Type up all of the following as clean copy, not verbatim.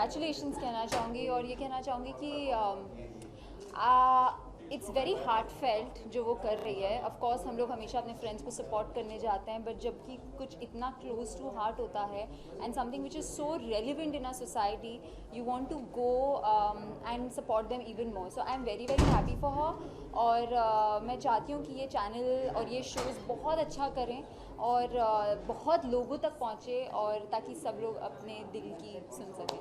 Congratulations कहना चाहूँगी और ये कहना चाहूँगी कि इट्स वेरी हार्ट फेल्ट जो वो कर रही है. ऑफ कोर्स हम लोग हमेशा अपने फ्रेंड्स को सपोर्ट करने जाते हैं, बट जबकि कुछ इतना क्लोज टू हार्ट होता है and something which is so relevant in our society, you want to go and support them even more. So I am very very happy for her. और मैं चाहती हूँ कि ये चैनल और ये शोज़ बहुत अच्छा करें और बहुत लोगों तक पहुँचे, और ताकि सब लोग अपने दिल की सुन सकें.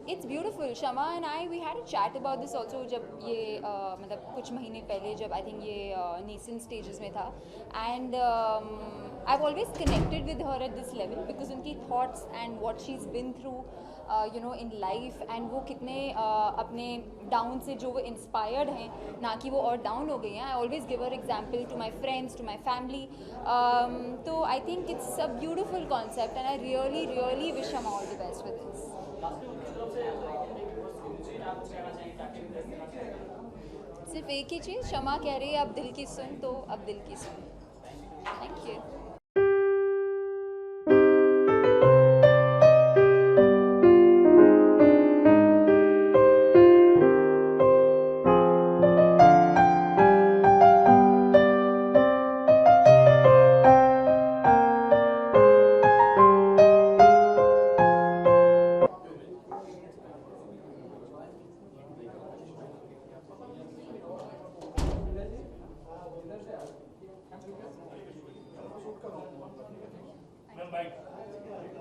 It's beautiful. Shama and I we had a chat about this also, जब ये मतलब कुछ महीने पहले जब आई थिंक ये नेसेंट स्टेजेस में था. And I have always connected with her at this level because उनकी thoughts and what she is been through you know in life, and वो कितने अपने डाउन से जो वो इंस्पायर्ड हैं, ना कि वो और डाउन हो गई हैं. I always give her example to my friends, to my family. तो I think it's a beautiful concept and I really really wish हम all the best with this. सिर्फ एक ही चीज़, शमा कह रही है अब दिल की सुन, तो अब दिल की सुन. Thank you.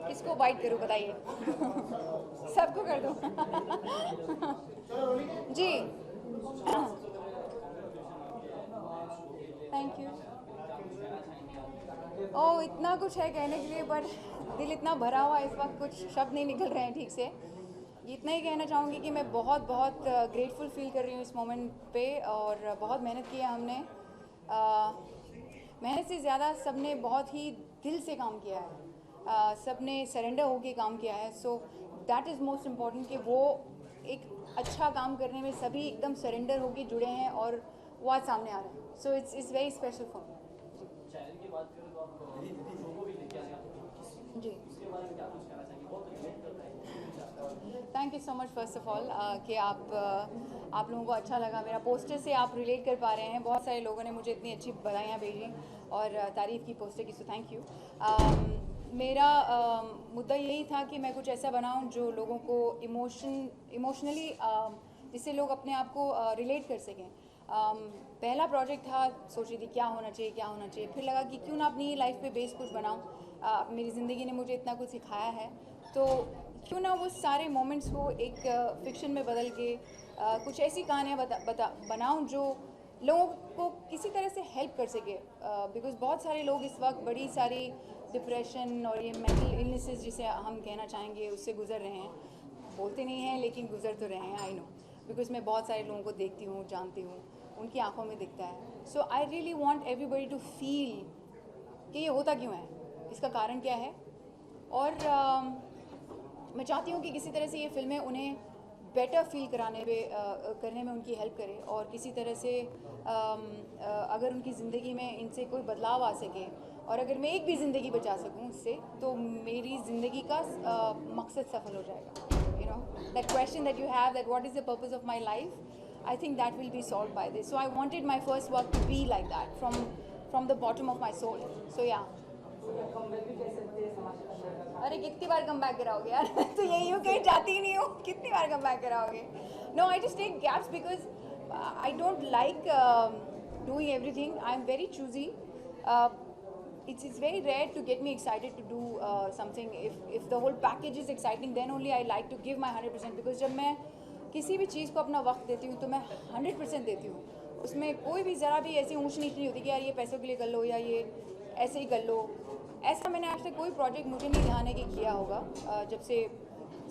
किसको वाइट करूँ बताइए? सबको कर दो. जी. Thank you. ओह, इतना कुछ है कहने के लिए, बट दिल इतना भरा हुआ है इस वक्त, कुछ शब्द नहीं निकल रहे हैं ठीक से. इतना ही कहना चाहूँगी कि मैं बहुत बहुत ग्रेटफुल फील कर रही हूँ इस मोमेंट पे, और बहुत मेहनत की है हमने. मेहनत से ज़्यादा सबने बहुत ही दिल से काम किया है. सबने सरेंडर होके काम किया है. So that is most important कि वो एक अच्छा काम करने में सभी एकदम सरेंडर होके जुड़े हैं और वो आज सामने आ रहे हैं. So it's very special for me. जी. Thank you so much first of all कि आप लोगों को अच्छा लगा मेरा पोस्टर से, आप रिलेट कर पा रहे हैं. बहुत सारे लोगों ने मुझे इतनी अच्छी बधाइयाँ भेजी और तारीफ़ की पोस्टर की, सो थैंक यू. मेरा मुद्दा यही था कि मैं कुछ ऐसा बनाऊं जो लोगों को इमोशनली जिससे लोग अपने आप को रिलेट कर सकें. पहला प्रोजेक्ट था, सोच रही थी क्या होना चाहिए, फिर लगा कि क्यों ना अपनी लाइफ पे बेस कुछ बनाऊं. मेरी ज़िंदगी ने मुझे इतना कुछ सिखाया है, तो क्यों ना वो सारे मोमेंट्स को एक फिक्शन में बदल के कुछ ऐसी कहानियाँ बनाऊं जो लोगों को किसी तरह से हेल्प कर सके. बिकॉज़ बहुत सारे लोग इस वक्त बड़ी सारी डिप्रेशन और ये मेंटल इलनेसेस जिसे हम कहना चाहेंगे उससे गुजर रहे हैं. बोलते नहीं हैं लेकिन गुजर तो रहे हैं. आई नो, बिकॉज मैं बहुत सारे लोगों को देखती हूँ, जानती हूँ, उनकी आंखों में दिखता है. So I really want everybody to feel कि ये होता क्यों है, इसका कारण क्या है. और मैं चाहती हूँ कि किसी तरह से ये फिल्में उन्हें बेटर फील करने में उनकी हेल्प करे, और किसी तरह से अगर उनकी ज़िंदगी में इनसे कोई बदलाव आ सके, और अगर मैं एक भी ज़िंदगी बचा सकूँ इससे, तो मेरी ज़िंदगी का मकसद सफल हो जाएगा. You know that question that you have, that what is the purpose of my life, I think that will be solved by this. So I wanted my first work to be like that, from the bottom of my soul. So yeah. अरे कितनी बार come back कराओगे यार? तो यही हूँ, कहीं जाती ही नहीं हूँ. कितनी बार कम बैक कराओगे? No, I just take gaps because I don't like doing everything. I'm very choosy. It's very rare to get me excited to do something. If the whole package is exciting, then only I like to give my 100%. Because जब मैं किसी भी चीज़ को अपना वक्त देती हूँ तो मैं 100% देती हूँ. उसमें कोई भी ज़रा भी ऐसी ऊंच नीच नहीं होती कि यार ये पैसों के लिए कर लो या ये ऐसे ही कर लो. ऐसा मैंने आज तक कोई प्रोजेक्ट मुझे नहीं ध्यान है कि किया होगा जब से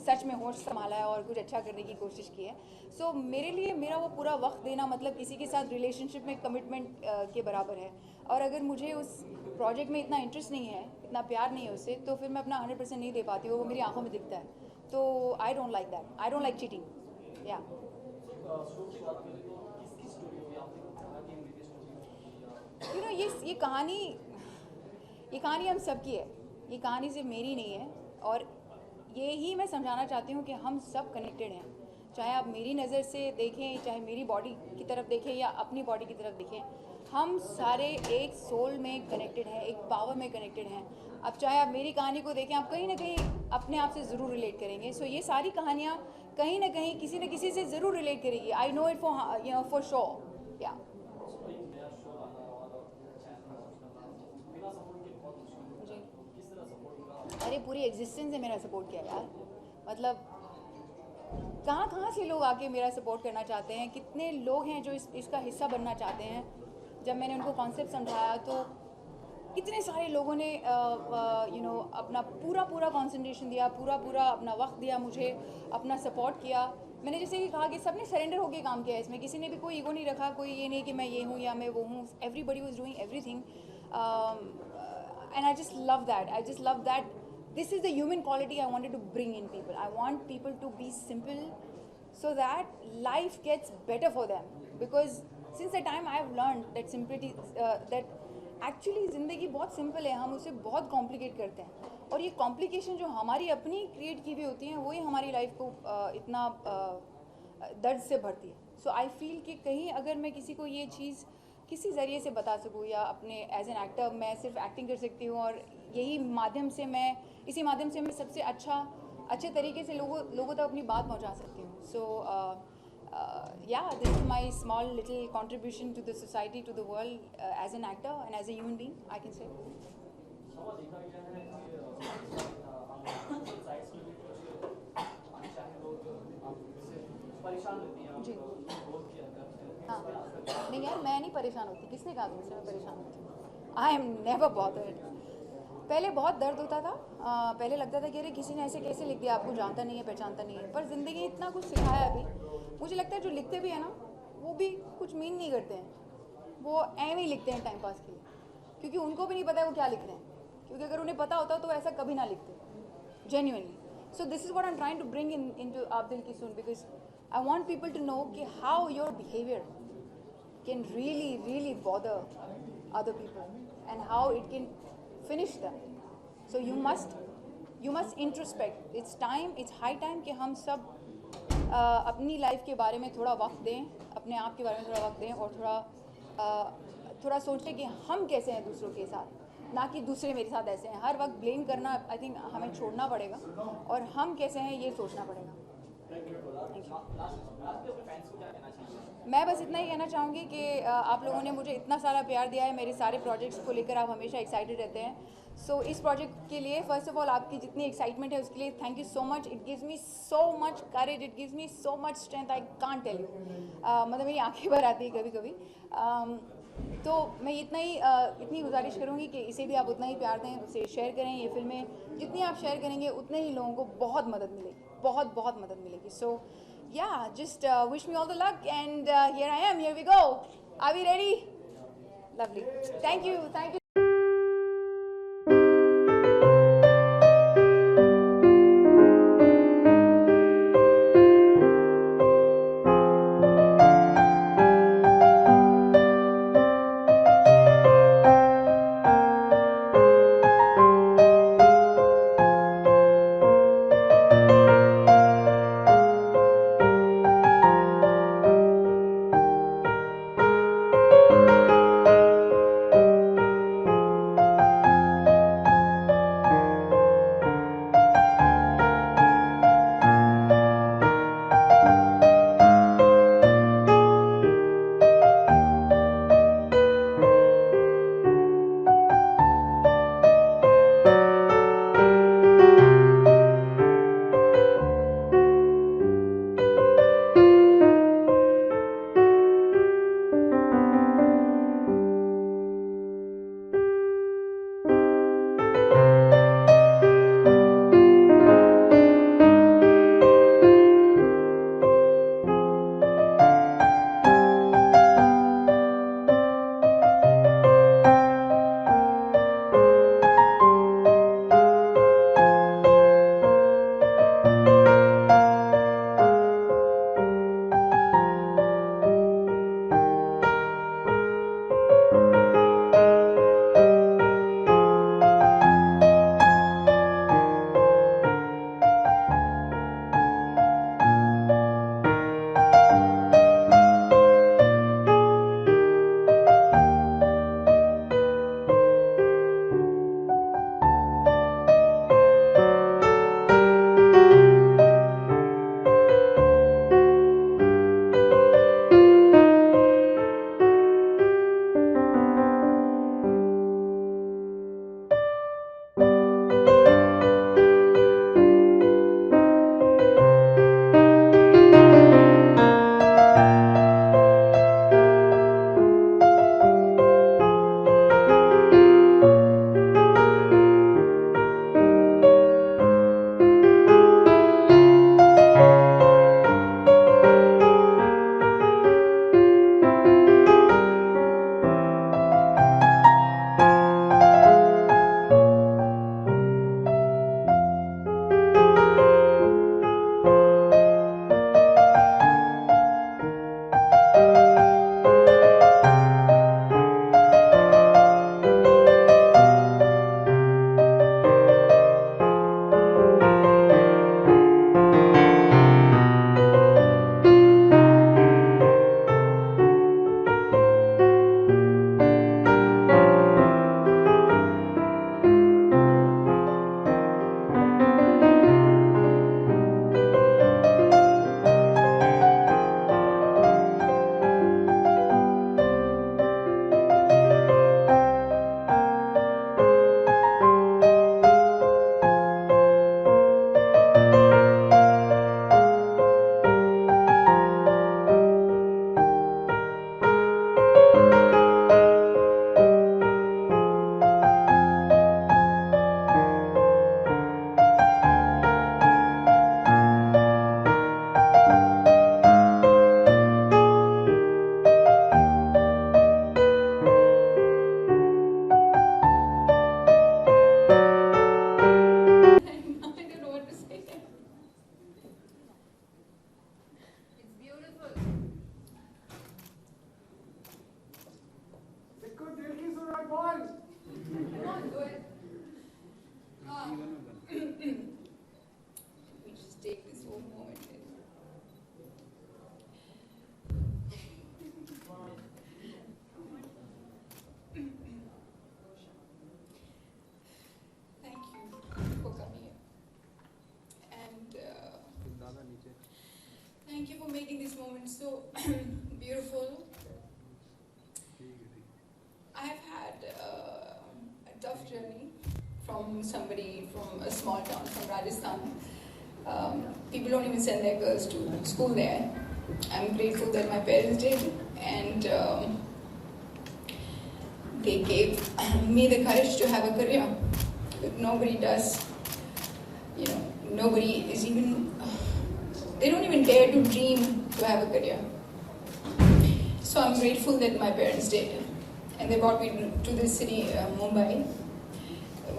सच में होश संभाला है और कुछ अच्छा करने की कोशिश की है. सो मेरे लिए मेरा वो पूरा वक्त देना मतलब किसी के साथ रिलेशनशिप में कमिटमेंट के बराबर है. और अगर मुझे उस प्रोजेक्ट में इतना इंटरेस्ट नहीं है, इतना प्यार नहीं है उससे, तो फिर मैं अपना 100% नहीं दे पाती हूँ. वो मेरी आंखों में दिखता है. तो I don't like that. I don't like cheating. या ये कहानी हम सबकी है, ये कहानी सिर्फ मेरी नहीं है। और ये ही मैं समझाना चाहती हूँ कि हम सब कनेक्टेड हैं, चाहे आप मेरी नज़र से देखें, चाहे मेरी बॉडी की तरफ देखें या अपनी बॉडी की तरफ देखें, हम सारे एक सोल में कनेक्टेड हैं, एक पावर में कनेक्टेड हैं। अब चाहे आप मेरी कहानी को देखें, आप कहीं ना कहीं अपने आप से ज़रूर रिलेट करेंगे। सो ये सारी कहानियाँ कहीं ना कहीं किसी न किसी से ज़रूर रिलेट करेगी। I know it for sure. या अरे पूरी एग्जिस्टेंस ने मेरा सपोर्ट किया यार। मतलब कहाँ कहाँ से लोग आके मेरा सपोर्ट करना चाहते हैं, कितने लोग हैं जो इसका हिस्सा बनना चाहते हैं। जब मैंने उनको कॉन्सेप्ट समझाया तो कितने सारे लोगों ने अपना पूरा कंसंट्रेशन दिया, पूरा अपना वक्त दिया, मुझे अपना सपोर्ट किया। मैंने जैसे कि कहा कि सबने सरेंडर होकर काम किया इसमें, किसी ने भी कोई ईगो नहीं रखा, कोई ये नहीं कि मैं ये हूँ या मैं वो हूँ। Everybody was doing everything and I just love that this is the human quality I wanted to bring in people. I want people to be simple so that life gets better for them, because since the time I have learned that simplicity that actually ज़िंदगी बहुत simple है, हम उसे बहुत complicate करते हैं। और ये कॉम्प्लिकेशन जो हमारी अपनी क्रिएट की हुई होती हैं वही हमारी लाइफ को इतना दर्द से भरती है। सो आई फील कि कहीं अगर मैं किसी को ये चीज़ किसी ज़रिए से बता सकूँ, या अपने एज एन एक्टर मैं सिर्फ एक्टिंग कर सकती हूँ, और इसी माध्यम से मैं सबसे अच्छे तरीके से लोगों तक अपनी बात पहुँचा सकती हूँ। So this is my small little contribution to the society, to the world, as an actor and as a human being, I can say. जी हाँ, नहीं यार मैं नहीं परेशान होती। किसने कहा तुमसे मैं परेशान होती? I am never bothered. पहले बहुत दर्द होता था, पहले लगता था कि अरे किसी ने ऐसे कैसे लिख दिया, आपको जानता नहीं है, पहचानता नहीं है। पर ज़िंदगी इतना कुछ सिखाया अभी, मुझे लगता है जो लिखते भी हैं ना वो भी कुछ मीन नहीं करते हैं, वो एम ही लिखते हैं टाइम पास के लिए, क्योंकि उनको भी नहीं पता है वो क्या लिख रहे हैं। क्योंकि अगर उन्हें पता होता तो ऐसा कभी ना लिखते genuinely. So this is what I am trying to bring in to you Dil की Sun, because I want people to know कि how your behavior can really bother other people and how it can finish them. So you must introspect. It's high time कि हम सब अपनी life के बारे में थोड़ा वक्त दें, अपने आप के बारे में थोड़ा वक्त दें, और थोड़ा सोचें कि हम कैसे हैं दूसरों के साथ, ना कि दूसरे मेरे साथ ऐसे हैं। हर वक्त ब्लेम करना आई थिंक हमें छोड़ना पड़ेगा, और हम कैसे हैं ये सोचना पड़ेगा। मैं बस इतना ही कहना चाहूँगी कि आप लोगों ने मुझे इतना सारा प्यार दिया है, मेरे सारे प्रोजेक्ट्स को लेकर आप हमेशा एक्साइटेड रहते हैं। सो इस प्रोजेक्ट के लिए फर्स्ट ऑफ ऑल आपकी जितनी एक्साइटमेंट है उसके लिए thank you so much. It gives me so much courage, it gives me so much strength, I can't tell you. मतलब मेरी आंखें भर आती है कभी कभी। तो मैं इतनी गुजारिश करूँगी कि इसे भी आप उतना ही प्यार दें, उसे शेयर करें। ये फिल्में जितनी आप शेयर करेंगे उतने ही लोगों को बहुत मदद मिलेगी, बहुत मदद मिलेगी। सो yeah, just wish me all the luck, and here we go. Are we ready? Lovely. Thank you. so beautiful. I've had a tough journey from somebody from a small town from Rajasthan. People don't even send their girls to school there. I'm grateful that my parents did, and they gave me the courage to have a career. But nobody does. You know, nobody is even. They don't even dare to dream to have a career. So I'm grateful that my parents did, and they brought me to this city, Mumbai.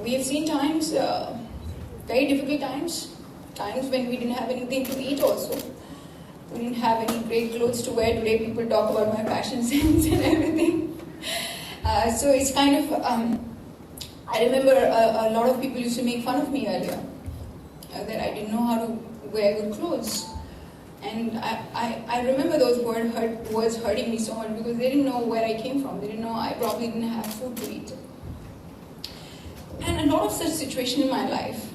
We have seen times, very difficult times when we didn't have anything to eat also. We didn't have any great clothes to wear. Today people talk about my fashion sense and everything. So it's kind of, I remember a lot of people used to make fun of me earlier, that I didn't know how to wear good clothes. And I remember those words hurting me so much because they didn't know where I came from. They didn't know I probably didn't have food to eat. And a lot of such situations in my life.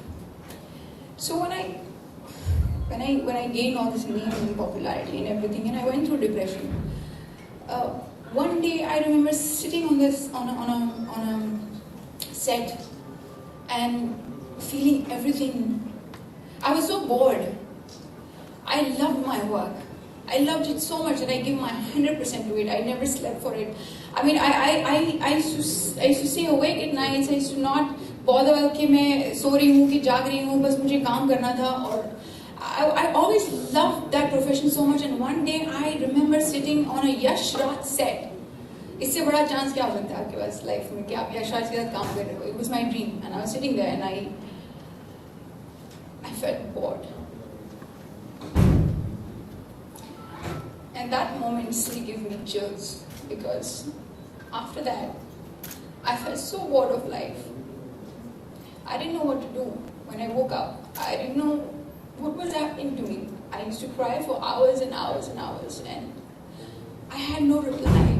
So when I gained all this name and popularity and everything, and I went through depression. One day I remember sitting on a set and feeling everything. I was so bored. I loved my work. I loved it so much that I gave my 100% to it. I never slept for it. I mean, I used to stay awake at nights. I used to not bother कि मैं सो रही हूँ कि जाग रही हूँ. बस मुझे काम करना था. और I always loved that profession so much. And one day I remember sitting on a Yash Raj set. इससे बड़ा chance क्या हो सकता है आपके पास life में कि आप यश राज के साथ काम कर रहे हो? It was my dream, and I was sitting there, and I felt bored. And that moment still gives me chills, because after that, I felt so bored of life. I didn't know what to do when I woke up. I didn't know what was happening to me. I used to cry for hours and hours and hours, and I had no reply.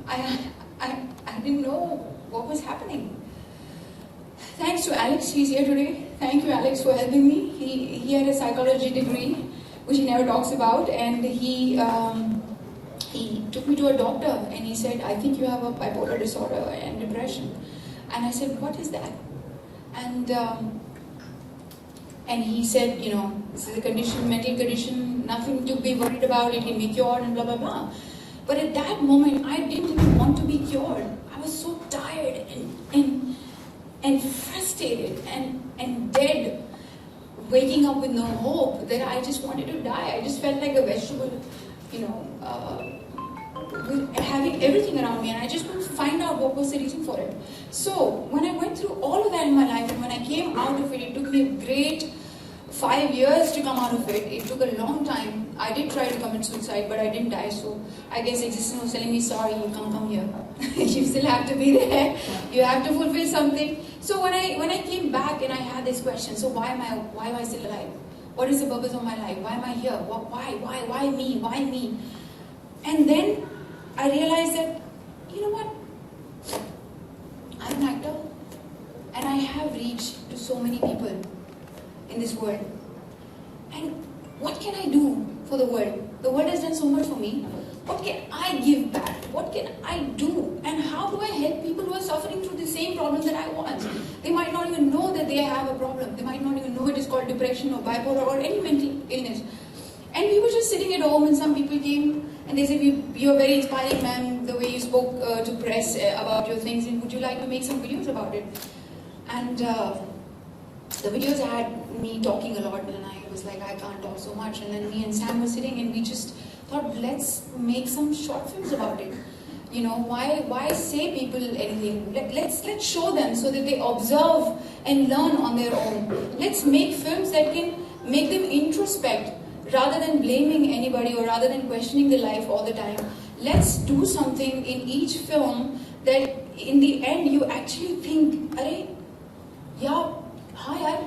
I didn't know what was happening. Thanks to Alex, he's here today. Thank you, Alex, for helping me. He had a psychology degree, which he never talks about, and he took me to a doctor, and he said, I think you have a bipolar disorder and depression. And I said, what is that? And he said, you know, this is a condition, mental condition, nothing to be worried about, it can be cured, and blah, blah, blah. But at that moment, I didn't even want to be cured. I was so tired and frustrated and dead, waking up with no hope, that I just wanted to die. I just felt like a vegetable, you know, having everything around me, and I just couldn't find out what was the reason for it. So when I went through all of that in my life, and when I came out of it took me a great 5 years to come out of it. It took a long time. I did try to commit suicide, but I didn't die. So I guess existence was telling me, sorry, you can't come here. You still have to be there. You have to fulfill something. So when I came back and I had this question, so why am I still alive? What is the purpose of my life? Why am I here? Why me? Why me? And then I realized that, you know what? I'm an actor, and I have reached to so many people in this world. And what can I do for the world? The world has done so much for me. What can I give back? What can I do? And how do I help people who are suffering through the same problem that I was? They might not even know that they have a problem. They might not even know it is called depression or bipolar or any mental illness. And we were just sitting at home, and some people came and they said, you're very inspiring, ma'am, the way you spoke to press about your things, and would you like to make some videos about it? And the videos had me talking a lot, and I was like, I can't talk so much. And then me and Sam were sitting, and we just thought, let's make some short films about it. You know, why say people anything? Let's show them so that they observe and learn on their own. Let's make films that can make them introspect rather than blaming anybody or rather than questioning their life all the time. Let's do something in each film that in the end you actually think, अरे या हाँ यार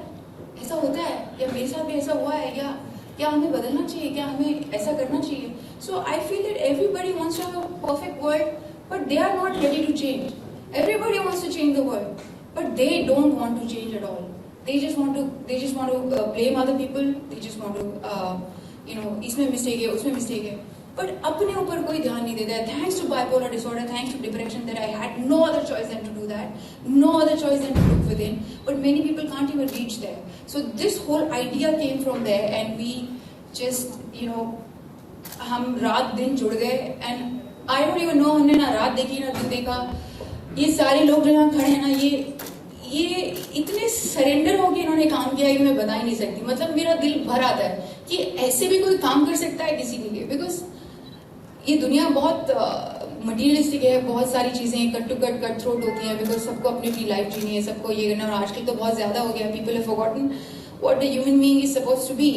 ऐसा होता है, या मेरे साथ भी ऐसा हुआ है, या क्या हमें बदलना चाहिए, क्या हमें ऐसा करना चाहिए. So I feel that everybody wants to have a perfect world, but they are not ready to change. Everybody wants to change the world, but they don't want to change at all. They just want to blame other people. They just want to, you know, इसमें mistake है, उसमें mistake है. But अपने ऊपर कोई ध्यान नहीं देता है. Thanks to bipolar disorder, thanks to depression, that I had no other choice than to do that, no other choice than to look within. But many people can't even reach there. So this whole idea came from there and we just you know, हम रात दिन जुड़ गए. And I don't even know, हमने ना रात देखी ना दिन देखा. ये सारे लोग जो यहाँ खड़े हैं ना, ये इतने सरेंडर होके इन्होंने काम किया है कि मैं बता ही नहीं सकती. मतलब मेरा दिल भर आता है कि ऐसे भी कोई काम कर सकता है किसी के लिए. बिकॉज ये दुनिया बहुत मटीरियलिस्टिक है, बहुत सारी चीजें कट टू कट थ्रोट होती हैं. बिकॉज सबको अपनी अपनी लाइफ जीनी है, सबको ये करना. और आजकल तो बहुत ज्यादा हो गया. People have forgotten what a human being is supposed to be.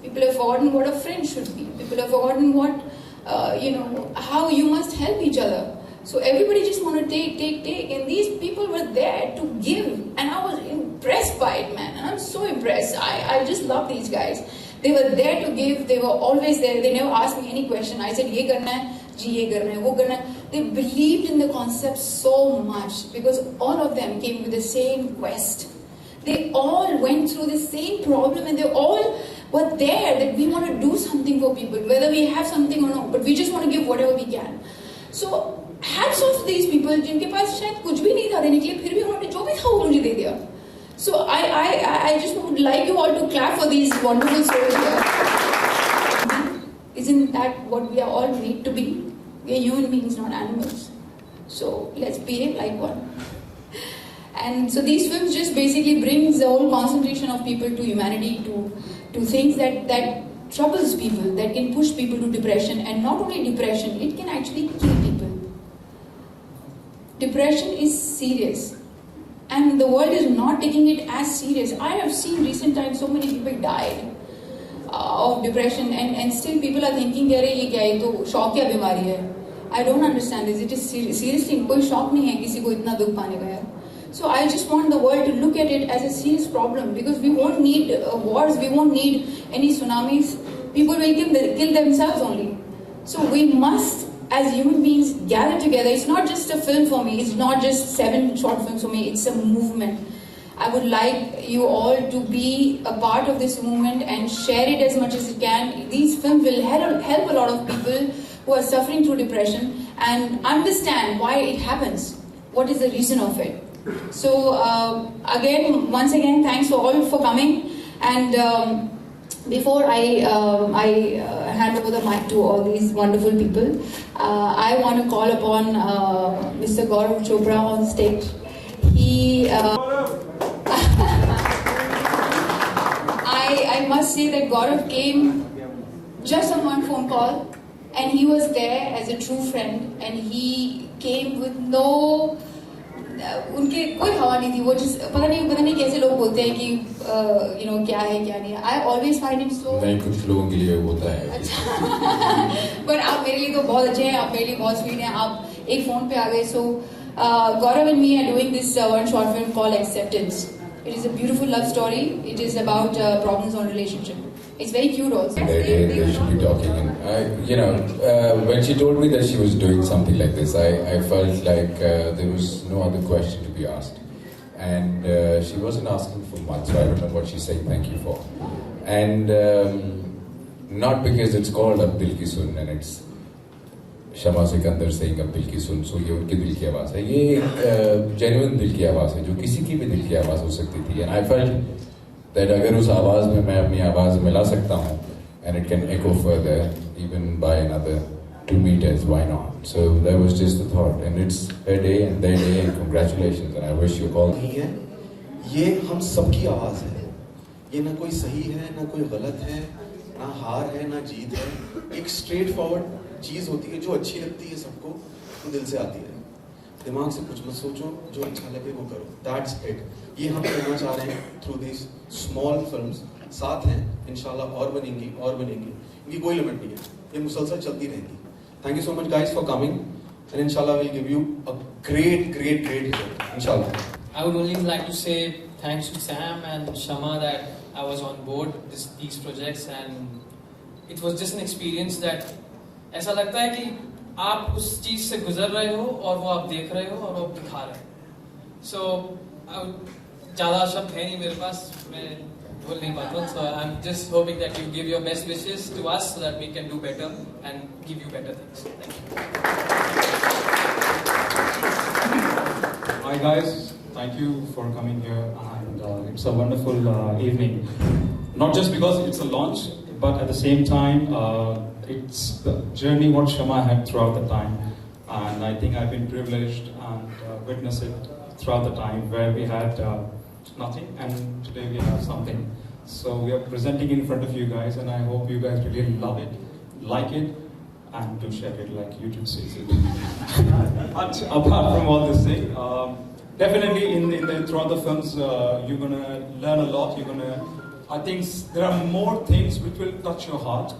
People have forgotten what a friend should be. People have forgotten what, how you must help each other. So everybody just want to take. And these people were there to give. And I was impressed by it, man. And I'm so impressed. I just love these guys. They were there to give. They were always there. They never asked me any question. I said, ye karna hai, ji ye karna hai, wo karna hai. They believed in the concept so much. Because all of them came with the same quest. They all went through the same problem. And they all were there that we want to do something for people, whether we have something or not, but we just want to give whatever we can. So hats off to these people जिनके पास शायद कुछ भी नहीं था देने के लिए, फिर भी उन्होंने जो भी था वो मुझे दे दिया. So I just would like you all to clap for these wonderful souls here. Isn't that what we are all made to be? We are human beings, not animals. So let's behave like one. And so these films just basically brings the whole concentration of people to humanity, to things that troubles people, that can push people to depression. And not only depression, it can actually kill people. Depression is serious. And the world is not taking it as serious. I have seen recent times so many people died of depression and still people are thinking कि अरे ये क्या है, तो शौक या बीमारी है. I don't understand this. It is seriously कोई शौक नहीं है किसी को इतना दुख पाने का यार. So I just want the world to look at it as a serious problem, because we won't need wars, we won't need any tsunamis. People will kill themselves only. So we must, as human beings, gather together. It's not just a film for me. It's not just 7 short films for me. It's a movement. I would like you all to be a part of this movement and share it as much as you can. These films will help a lot of people who are suffering through depression and understand why it happens. What is the reason of it? So once again, thanks all for coming. And before I hand over the mic to all these wonderful people, I want to call upon Mr. Gaurav Chopra on stage. He, I must say that Gaurav came just on one phone call, and he was there as a true friend, and he came with no. उनके कोई हवा नहीं थी. वो पता नहीं कैसे लोग बोलते हैं कि क्या है क्या नहीं. I always find him so. नहीं, कुछ लोगों के लिए होता है. अच्छा. पर आप मेरे लिए तो बहुत अच्छे हैं, आप मेरे लिए बहुत स्वीट हैं. आप एक फोन पे आ गए. So Gaurav and me are doing this one short film called Acceptance. It is a beautiful love story. It is about problems on relationship. It's very cute also. They should be talking. And when she told me that she was doing something like this, I felt like there was no other question to be asked. And she wasn't asking for much, so I don't know what she's saying thank you for. And not because it's called Ab Dil Ki Sun and it's Shama Sikandar saying Ab Dil Ki Sun, so ये उनके दिल की आवाज़ है. ये एक genuine दिल की आवाज़ है जो किसी की भी दिल की आवाज़ हो सकती थी. And I felt that अगर उस आवाज़ में मैं अपनी आवाज़ मिला सकता हूँ and it can echo further even by another 2 meters, why not? So that was just the thought, and it's her day and their day, and congratulations, and I wish you all. ये हम सबकी आवाज़ है. ये ना कोई सही है ना कोई गलत है, ना हार है ना जीत है. एक स्ट्रेट फॉरवर्ड चीज़ होती है जो अच्छी लगती है सबको, वो दिल से आती है. दिमाग से कुछ मत सोचो, जो अच्छा लगे वो करो. That's it. ये हम करना चाह रहे हैं through these small films. साथ हैं, इंशाल्लाह और बनेंगी. इनकी कोई लिमिट नहीं है. ये मुसलसल चलती रहेगी. Thank you so much guys for coming, and inshallah we'll give you a great result. Inshallah. I would only like to say thanks to Sam and Shama that I was on board these projects, and it was just an experience that ऐसा लगता है कि आप उस चीज से गुजर रहे हो और वो आप देख रहे हो और वो दिखा रहे हो. So ज़्यादा शब्द है नहीं मेरे पास. मैं बोल नहीं पाता हूँ. So I'm just hoping that you give your best wishes to us so that we can do better and give you better things. Thank you. Hi guys, thank you for coming here, and it's a wonderful evening. Not just because it's a launch, but at the same time, it's the journey what Shama had throughout the time, and I think I've been privileged and witnessed it throughout the time where we had nothing, and today we have something. So we are presenting in front of you guys, and I hope you guys really love it, like it, and do share it like YouTube says it. But apart from all this thing, definitely throughout the films, you're gonna learn a lot. I think there are more things which will touch your heart.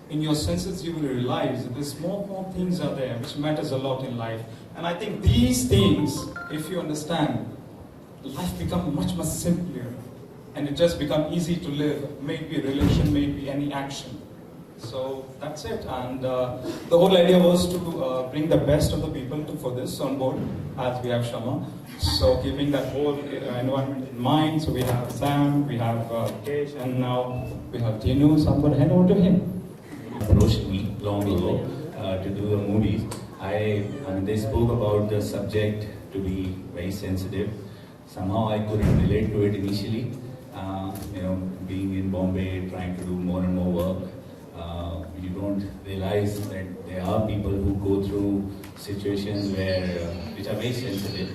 In your senses, you will realize that there's more things are there which matters a lot in life. And I think these things, if you understand, life becomes much simpler, and it just becomes easy to live. Maybe relation, maybe any action. So that's it. And the whole idea was to bring the best of the people for this on board, as we have Shama. So keeping that whole environment in mind, so we have Sam, we have Kesh, and now we have Dinu. So I'm going to hand over to him. Approached me long ago to do the movies. I mean, they spoke about the subject to be very sensitive. Somehow I couldn't relate to it initially. Being in Bombay, trying to do more and more work, you don't realize that there are people who go through situations which are very sensitive.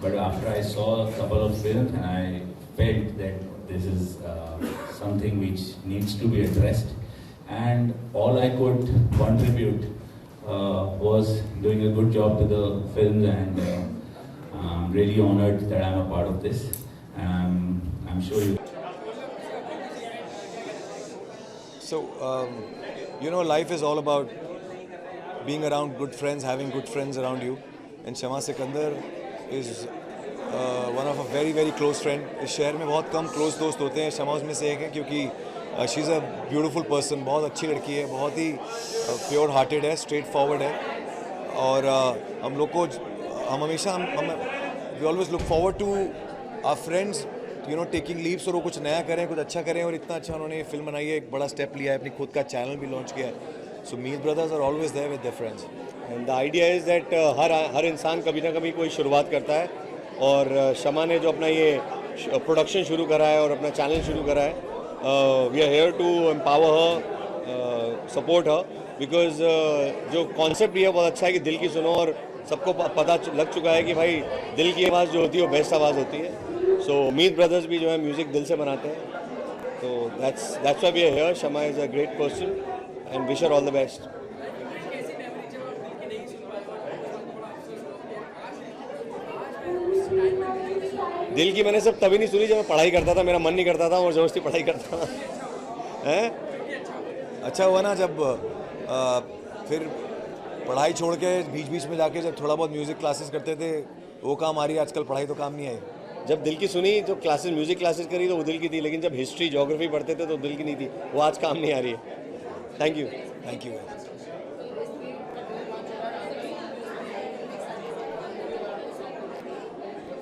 But after I saw a couple of films, and I felt that this is something which needs to be addressed. And all I could contribute was doing a good job to the films, and I'm really honored that I'm a part of this. I'm sure you. So, life is all about being around good friends, having good friends around you. And Shama Sikandar is one of a very, very close friend. इस शहर में बहुत कम close दोस्त होते हैं. शमा उसमें से एक है, क्योंकि she's a beautiful person, बहुत अच्छी लड़की है, बहुत ही pure hearted है, straight forward है. और हम हमेशा we always look forward to our friends, taking leaps, और वो कुछ नया करें, कुछ अच्छा करें. और इतना अच्छा उन्होंने ये फिल्म बनाई है, एक बड़ा स्टेप लिया है, अपनी खुद का चैनल भी लॉन्च किया है. So Meet Brothers are always there with their friends. And the idea is that हर इंसान कभी ना कभी कोई शुरुआत करता है, और शमा ने जो अपना ये प्रोडक्शन शुरू करा है और अपना चैनल शुरू करा है, we are here to empower her, support her, because जो कॉन्सेप्ट भी है बहुत अच्छा है कि दिल की सुनो, और सबको पता लग चुका है कि भाई दिल की आवाज़ जो होती है वो बेस्ट आवाज़ होती है. So Meet Brothers भी जो है म्यूज़िक दिल से बनाते हैं. So that's why we are here. Shama is a great person and wish her all the best. दिल की मैंने सब तभी नहीं सुनी जब मैं पढ़ाई करता था, मेरा मन नहीं करता था और ज़बरदस्ती पढ़ाई करता था. अच्छा हुआ ना जब फिर पढ़ाई छोड़ के बीच में जाके जब थोड़ा बहुत म्यूज़िक क्लासेस करते थे, वो काम आ रही है. आजकल पढ़ाई तो काम नहीं आई. जब दिल की सुनी तो क्लासेस, म्यूज़िक क्लासेस करी तो वो दिल की थी, लेकिन जब हिस्ट्री ज्योग्राफी पढ़ते थे तो दिल की नहीं थी. वो आज काम नहीं आ रही है. Thank you.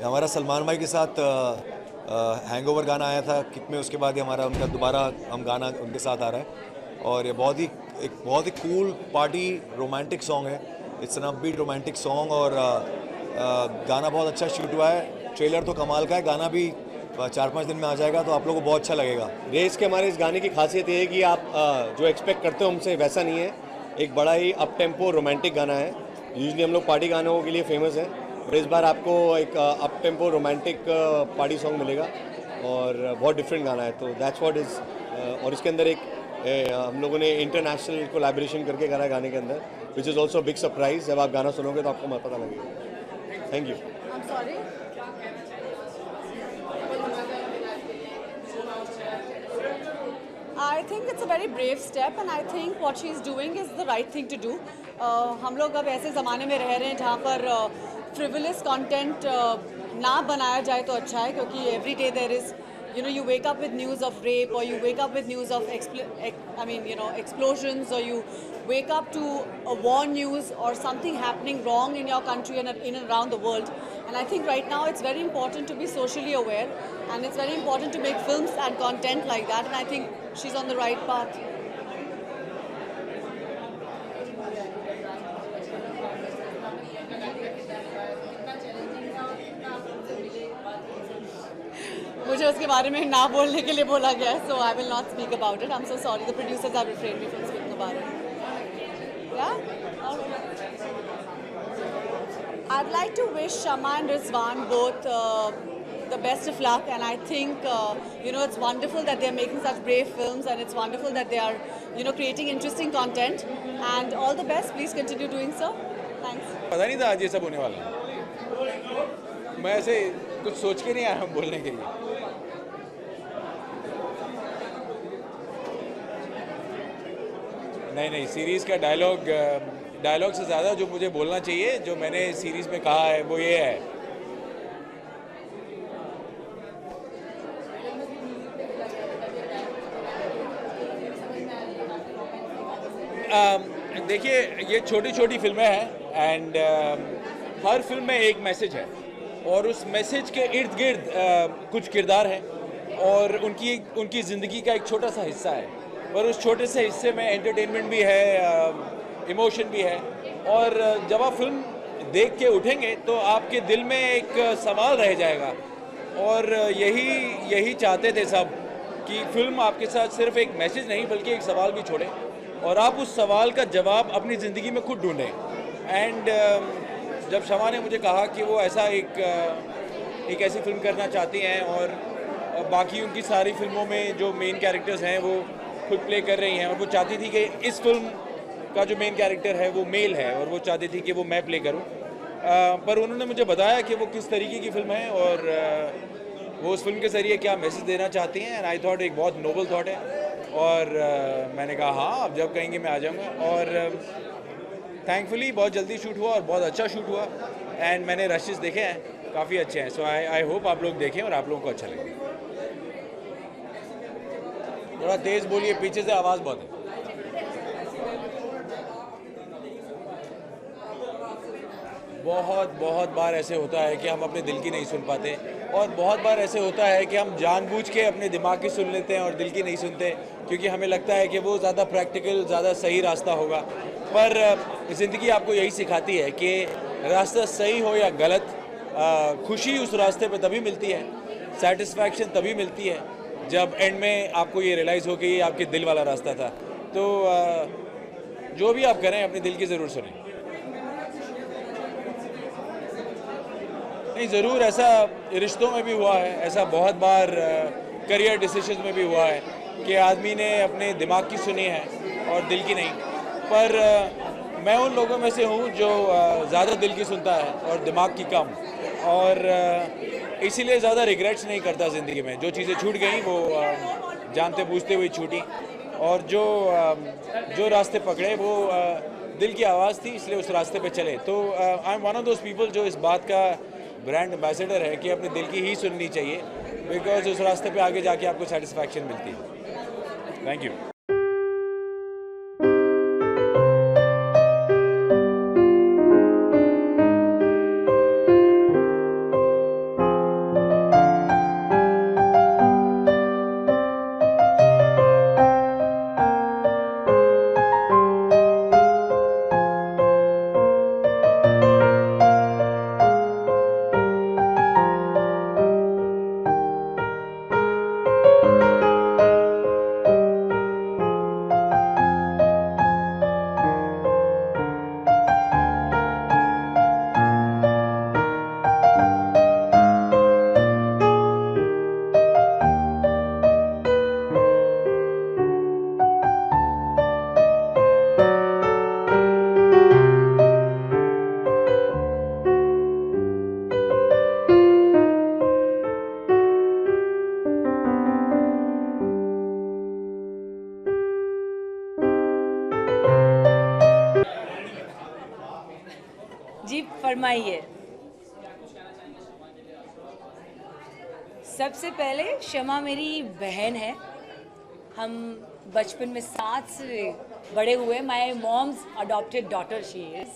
हमारा सलमान भाई के साथ हैंगओवर गाना आया था किक में, उसके बाद हमारा उनका दोबारा गाना उनके साथ आ रहा है. और ये बहुत ही कूल पार्टी रोमांटिक सॉन्ग है. It's an upbeat romantic song, और गाना बहुत अच्छा शूट हुआ है. ट्रेलर तो कमाल का है, गाना भी 4-5 दिन में आ जाएगा, तो आप लोगों को बहुत अच्छा लगेगा. रेस के हमारे इस गाने की खासियत ये है कि आप जो एक्सपेक्ट करते हो हमसे वैसा नहीं है. एक बड़ा ही अप टेम्पो रोमांटिक गाना है. यूजुअली हम लोग पार्टी गानों के लिए फेमस हैं, और इस बार आपको एक up tempo romantic party song मिलेगा, और बहुत डिफरेंट गाना है. तो दैट्स व्हाट इज़. और इसके अंदर एक हम लोगों ने इंटरनेशनल कोलैबोरेशन करके करा है गाने के अंदर, which is also big surprise. जब आप गाना सुनोगे तो आपको पता लगेगा. Thank you. I think it's a very brave step, and I think what she's doing is the right thing to do. हम लोग अब ऐसे ज़माने में रह रहे हैं जहाँ पर frivolous content ना बनाया जाए तो अच्छा है, क्योंकि every day there is you wake up with news of rape, or you wake up with news of explosions, or you wake up to a war news or something happening wrong in your country and in and around the world. And I think right now it's very important to be socially aware, and it's very important to make films and content like that, and I think she's on the right path. मुझे उसके बारे में ना बोलने के लिए बोला गया है, so I will not speak about it. I'm so sorry. The producers have refrained me from speaking about it. Yeah? I'd like to wish Shama and Rizwan both the best of luck, and I think it's wonderful that they're making such brave films, and it's wonderful that they are creating interesting content, and all the best. Please continue doing so. Thanks. पता नहीं था आज ये सब होने वाला है। मैं ऐसे कुछ सोच के नहीं आया हूँ बोलने के लिए। नहीं, सीरीज़ का डायलॉग से ज़्यादा जो मुझे बोलना चाहिए, जो मैंने सीरीज़ में कहा है, वो ये है। देखिए, ये छोटी छोटी फिल्में हैं, एंड हर फिल्म में एक मैसेज है, और उस मैसेज के इर्द गिर्द कुछ किरदार हैं, और उनकी ज़िंदगी का एक छोटा सा हिस्सा है, और उस छोटे से हिस्से में एंटरटेनमेंट भी है, इमोशन भी है, और जब आप फिल्म देख के उठेंगे तो आपके दिल में एक सवाल रह जाएगा, और यही चाहते थे सब कि फिल्म आपके साथ सिर्फ एक मैसेज नहीं बल्कि एक सवाल भी छोड़े, और आप उस सवाल का जवाब अपनी ज़िंदगी में खुद ढूंढें। एंड जब शमा ने मुझे कहा कि वो ऐसा एक ऐसी फिल्म करना चाहती हैं, और बाकी उनकी सारी फिल्मों में जो मेन कैरेक्टर्स हैं वो खुद प्ले कर रही हैं, और वो चाहती थी कि इस फिल्म का जो मेन कैरेक्टर है वो मेल है, और वो चाहती थी कि वो मैं प्ले करूं, पर उन्होंने मुझे बताया कि वो किस तरीके की फ़िल्म है, और वो उस फिल्म के ज़रिए क्या मैसेज देना चाहती हैं। एंड आई थॉट एक बहुत नोबल थॉट है, और मैंने कहा हाँ, अब जब कहेंगे मैं आ जाऊँगा, और थैंकफुली बहुत जल्दी शूट हुआ और बहुत अच्छा शूट हुआ, एंड मैंने रशेस देखे हैं, काफ़ी अच्छे हैं। सो आई होप आप लोग देखें और आप लोगों को अच्छा लगे। थोड़ा तेज़ बोलिए, पीछे से आवाज़ बहुत है। बहुत बार ऐसे होता है कि हम अपने दिल की नहीं सुन पाते, और बहुत बार ऐसे होता है कि हम जानबूझ के अपने दिमाग की सुन लेते हैं और दिल की नहीं सुनते, क्योंकि हमें लगता है कि वो ज़्यादा प्रैक्टिकल, ज़्यादा सही रास्ता होगा। पर ज़िंदगी आपको यही सिखाती है कि रास्ता सही हो या गलत, खुशी उस रास्ते पे तभी मिलती है, सेटिस्फैक्शन तभी मिलती है जब एंड में आपको ये रियलाइज़ हो कि ये आपके दिल वाला रास्ता था। तो जो भी आप करें अपने दिल की ज़रूर सुनें। नहीं, ज़रूर ऐसा रिश्तों में भी हुआ है, ऐसा बहुत बार करियर डिसीजन में भी हुआ है कि आदमी ने अपने दिमाग की सुनी है और दिल की नहीं। पर मैं उन लोगों में से हूँ जो ज़्यादा दिल की सुनता है और दिमाग की कम, और इसीलिए ज़्यादा रिग्रेट्स नहीं करता ज़िंदगी में। जो चीज़ें छूट गई वो जानते बूझते हुए छूटी, और जो रास्ते पकड़े वो दिल की आवाज़ थी, इसलिए उस रास्ते पे चले। तो I M one of those people जो इस बात का ब्रांड एम्बेसडर है कि अपने दिल की ही सुननी चाहिए, बिकॉज उस रास्ते पे आगे जाके आपको सेटिस्फैक्शन मिलती है। Thank you. जी फरमाइए। सबसे पहले शमा मेरी बहन है, हम बचपन में साथ से बड़े हुए. My mom's adopted daughter she is.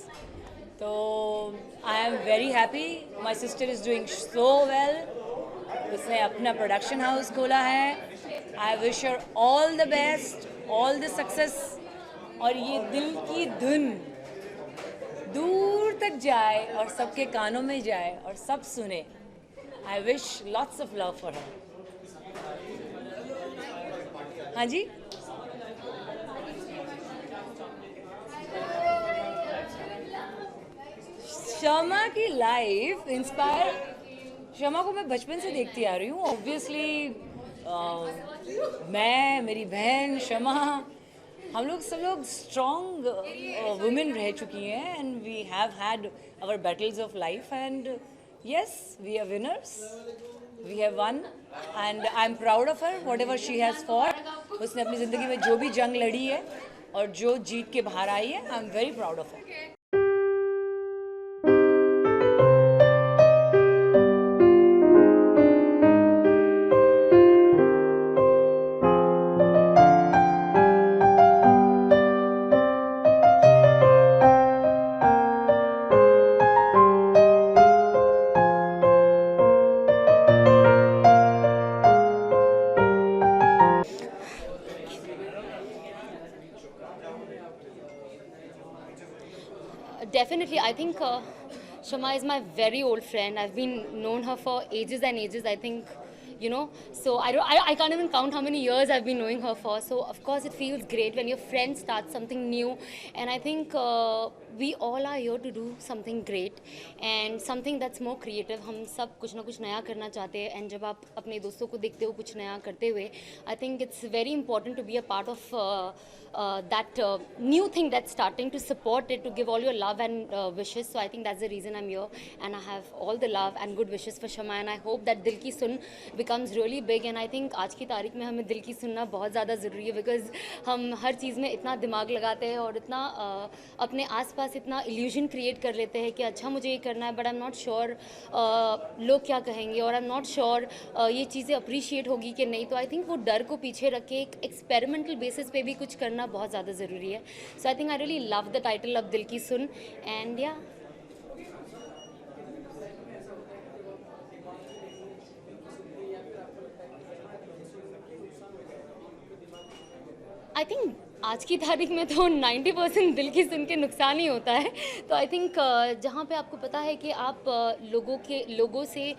तो I am very happy. My sister is doing so well. उसने अपना प्रोडक्शन हाउस खोला है. I wish her all the best, all the success, और ये दिल की धुन दूर तक जाए और सबके कानों में जाए और सब सुने. I wish lots of love for her. हाँ जी. शमा की लाइफ इंस्पायर, शमा को मैं बचपन से देखती आ रही हूँ. ऑब्वियसली मैं, मेरी बहन शमा, हम लोग सब लोग स्ट्रॉन्ग वुमेन रह चुकी हैं. And we have had our battles of life and yes, we are winners. We have won and I am proud of her. Whatever she has fought, उसने अपनी ज़िंदगी में जो भी जंग लड़ी है और जो जीत के बाहर आई है, I am very proud of her. Definitely, I think Shama is my very old friend. I've been known her for ages and ages. I think, so I can't even count how many years I've been knowing her for. So of course it feels great when your friend starts something new. And I think we all are here to do something great and something that's more creative. हम सब कुछ ना कुछ नया करना चाहते हैं. And जब आप अपने दोस्तों को देखते हो कुछ नया करते हुए, I think it's very important to be a part of that new thing that's starting, to support it, to give all your love and wishes. So I think that's the reason I'm here, and I have all the love and good wishes for Shama, and I hope that Dil Ki Sun becomes really big. And I think आज की तारीख में हमें दिल की सुनना बहुत ज़्यादा ज़रूरी है, because हम हर चीज़ में इतना दिमाग लगाते हैं और इतना अपने आसपास इतना इल्यूजन क्रिएट कर लेते हैं कि अच्छा मुझे ये करना है, but I am not sure लोग क्या कहेंगे, और आई एम नॉट श्योर ये चीज़ें अप्रिशिएट होगी कि नहीं. तो आई थिंक वो डर को पीछे रख के एक एक्सपेरिमेंटल बेसिस पे भी कुछ करना बहुत ज़्यादा ज़रूरी है. So I think I really love the title of Dil की सुन. एंड या आई थिंक आज की तारीख में तो 90% दिल की सुन के नुकसान ही होता है. तो आई थिंक जहाँ पे आपको पता है कि आप लोगों से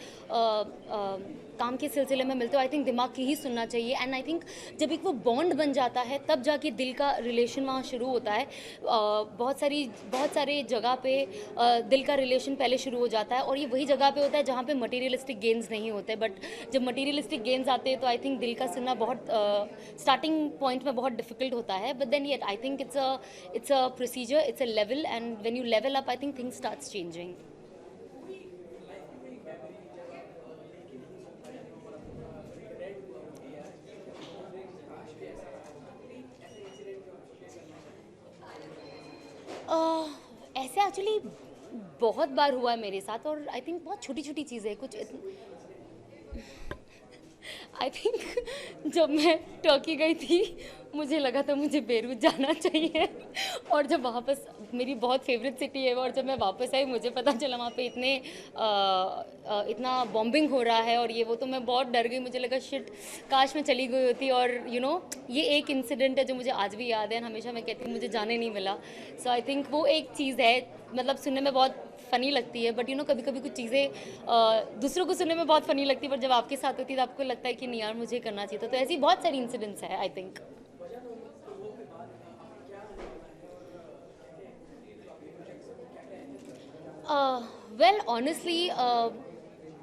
काम के सिलसिले में मिलते हो, आई थिंक दिमाग की ही सुनना चाहिए. एंड आई थिंक जब एक वो बॉन्ड बन जाता है तब जाके दिल का रिलेशन वहाँ शुरू होता है. बहुत सारे जगह पे दिल का रिलेशन पहले शुरू हो जाता है, और ये वही जगह पे होता है जहाँ पे मटेरियलिस्टिक गेन्स नहीं होते. बट जब मटेरियलिस्टिक गेन्स आते हैं तो आई थिंक दिल का सुनना बहुत स्टार्टिंग पॉइंट में बहुत डिफिकल्ट होता है. But then yet I think it's a procedure, it's a level, and when you level up I think things starts changing. ऐसे एक्चुअली बहुत बार हुआ है मेरे साथ, और आई थिंक बहुत छोटी छोटी चीज़ें कुछ. आई थिंक जब मैं टर्की गई थी मुझे लगा था मुझे बेरूत जाना चाहिए, और जब वापस, मेरी बहुत फेवरेट सिटी है, और जब मैं वापस आई मुझे पता चला वहाँ पे इतना बॉम्बिंग हो रहा है और ये वो. तो मैं बहुत डर गई, मुझे लगा शिट काश मैं चली गई होती. और ये एक इंसिडेंट है जो मुझे आज भी याद है, हमेशा मैं कहती हूँ मुझे जाने नहीं मिला. सो आई थिंक वो एक चीज़ है, मतलब सुनने में बहुत फ़नी लगती है, बट कभी कभी कुछ चीज़ें दूसरों को सुनने में बहुत फ़नी लगती है, पर जब आपके साथ होती है तो आपको लगता है कि नहीं यार मुझे करना चाहिए था. तो ऐसी बहुत सारी इंसिडेंट्स है I think. Well honestly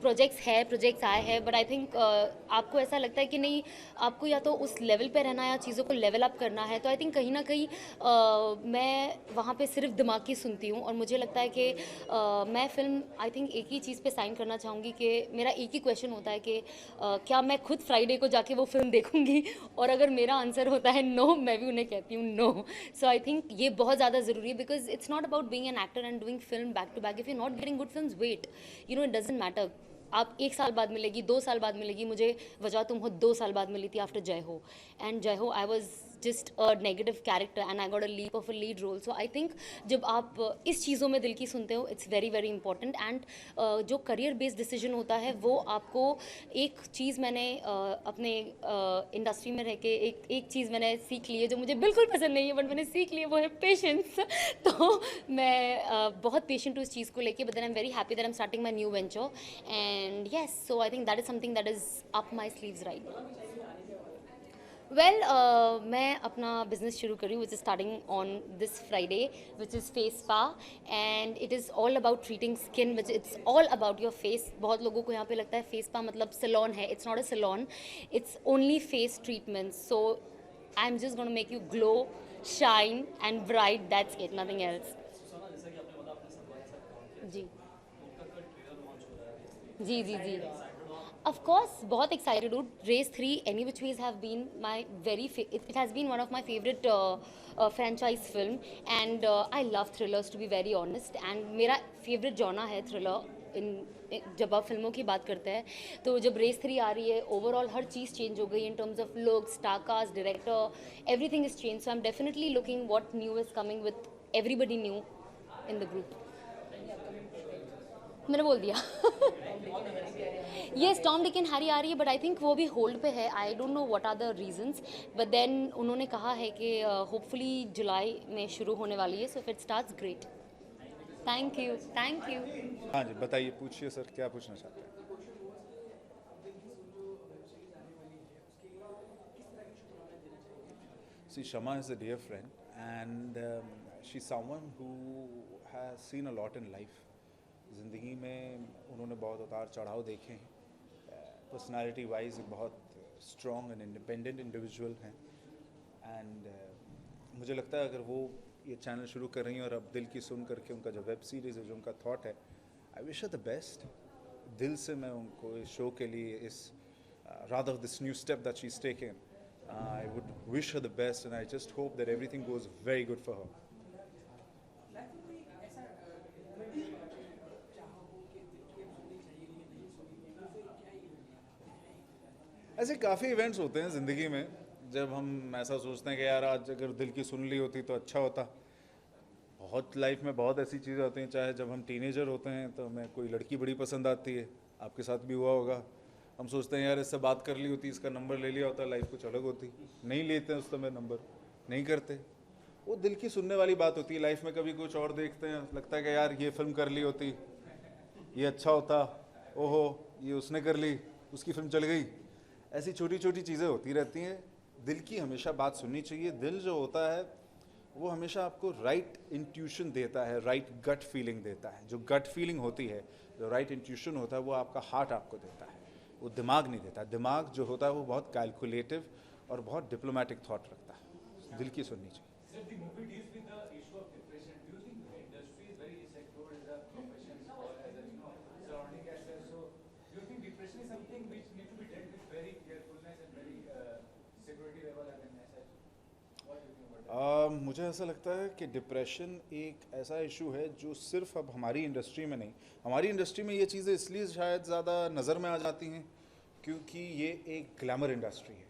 projects आए हैं, बट आई थिंक आपको ऐसा लगता है कि नहीं, आपको या तो उस लेवल पे रहना है या चीज़ों को लेवल अप करना है. तो आई थिंक कहीं ना कहीं मैं वहाँ पे सिर्फ दिमाग की सुनती हूँ, और मुझे लगता है कि मैं फ़िल्म आई थिंक एक ही चीज़ पे साइन करना चाहूँगी कि मेरा एक ही क्वेश्चन होता है कि क्या मैं खुद फ्राइडे को जाके वो फिल्म देखूँगी, और अगर मेरा आंसर होता है नो, मैं भी उन्हें कहती हूँ नो. सो आई थिंक ये बहुत ज़्यादा ज़रूरी है, because it's not about being an actor and doing film back to back. If you not getting good films, wait, it doesn't matter. आप 1 साल बाद मिलेगी, 2 साल बाद मिलेगी. मुझे वजह तुम हो 2 साल बाद मिली थी आफ्टर जय हो, एंड जय हो I was just a negative character and I got a leap of a lead role. So I think जब आप इस चीज़ों में दिल की सुनते हो, it's very very important. and जो career based decision होता है वो आपको, एक चीज़ मैंने अपने इंडस्ट्री में रह के एक चीज़ मैंने सीख ली है जो मुझे बिल्कुल पसंद नहीं है, बट मैंने सीख ली है, वो है पेशेंस. तो मैं बहुत पेशेंट हूँ इस चीज़ को लेके, but then I'm very happy that I'm starting my new venture, and yes, so I think that is something that is up my sleeves right now. Well, मैं अपना बिजनेस शुरू करी, which is starting on this Friday, which is Face Spa, and it is all about treating skin, which it's all about your face. बहुत लोगों को यहाँ पे लगता है face spa मतलब salon है. It's not a salon. It's only face treatments. So I'm just going to make you glow, shine and bright. That's it, nothing else. Ji ji ji ji. Of course, बहुत excited हूँ. Race 3, Any Which Ways have been my it has been one of my favorite franchise film, and I love thrillers to be very honest. And मेरा favorite genre है thriller. जब आप फिल्मों की बात करते हैं तो जब रेस 3 आ रही है, ओवरऑल हर चीज़ चेंज हो गई in terms of looks, star cast, director, everything is changed. So I'm definitely looking what new is coming with everybody new in the group. मैंने बोल दिया. Yes, Tom Dick and Harry आ रही है, but I think वो भी hold पे है. I don't know what are the reasons, but then उन्होंने कहा है कि होपफुली जुलाई में शुरू होने वाली है. So if it starts great. Thank you. Thank you. हाँ जी, बताइए, पूछिए सर, क्या पूछना चाहते हैं? See, Shama is a dear friend, and she's someone who has seen a lot in life. ज़िंदगी में उन्होंने बहुत उतार चढ़ाव देखे हैं. पर्सनालिटी वाइज बहुत स्ट्रॉन्ग एंड इंडिपेंडेंट इंडिविजुअल हैं, एंड मुझे लगता है अगर वो ये चैनल शुरू कर रही हैं और अब दिल की सुन करके उनका जो वेब सीरीज़ है, जो उनका थॉट है, I wish her the best. दिल से मैं उनको इस शो के लिए, इस rather this new step that she is taking, I would wish her the best, and I just hope that everything goes very good for her. ऐसे काफ़ी इवेंट्स होते हैं ज़िंदगी में जब हम ऐसा सोचते हैं कि यार आज अगर दिल की सुन ली होती तो अच्छा होता. बहुत लाइफ में बहुत ऐसी चीज़ें होती हैं, चाहे जब हम टीनेजर होते हैं तो हमें कोई लड़की बड़ी पसंद आती है, आपके साथ भी हुआ होगा. हम सोचते हैं यार इससे बात कर ली होती, इसका नंबर ले लिया होता, लाइफ कुछ अलग होती. नहीं लेते हैं उस समय नंबर, नहीं करते. वो दिल की सुनने वाली बात होती है. लाइफ में कभी कुछ और देखते हैं, लगता है कि यार ये फिल्म कर ली होती, ये अच्छा होता, ओहो ये उसने कर ली, उसकी फिल्म चल गई. ऐसी छोटी छोटी चीज़ें होती रहती हैं. दिल की हमेशा बात सुननी चाहिए. दिल जो होता है वो हमेशा आपको राइट इंट्यूशन देता है, राइट गट फीलिंग देता है. जो गट फीलिंग होती है, जो राइट इंट्यूशन होता है, वो आपका हार्ट आपको देता है, वो दिमाग नहीं देता. दिमाग जो होता है वो बहुत कैलकुलेटिव और बहुत डिप्लोमेटिक थॉट रखता है. दिल की सुननी चाहिए. मुझे ऐसा लगता है कि डिप्रेशन एक ऐसा इशू है जो सिर्फ अब हमारी इंडस्ट्री में नहीं, हमारी इंडस्ट्री में ये चीज़ें इसलिए शायद ज़्यादा नज़र में आ जाती हैं क्योंकि ये एक ग्लैमर इंडस्ट्री है.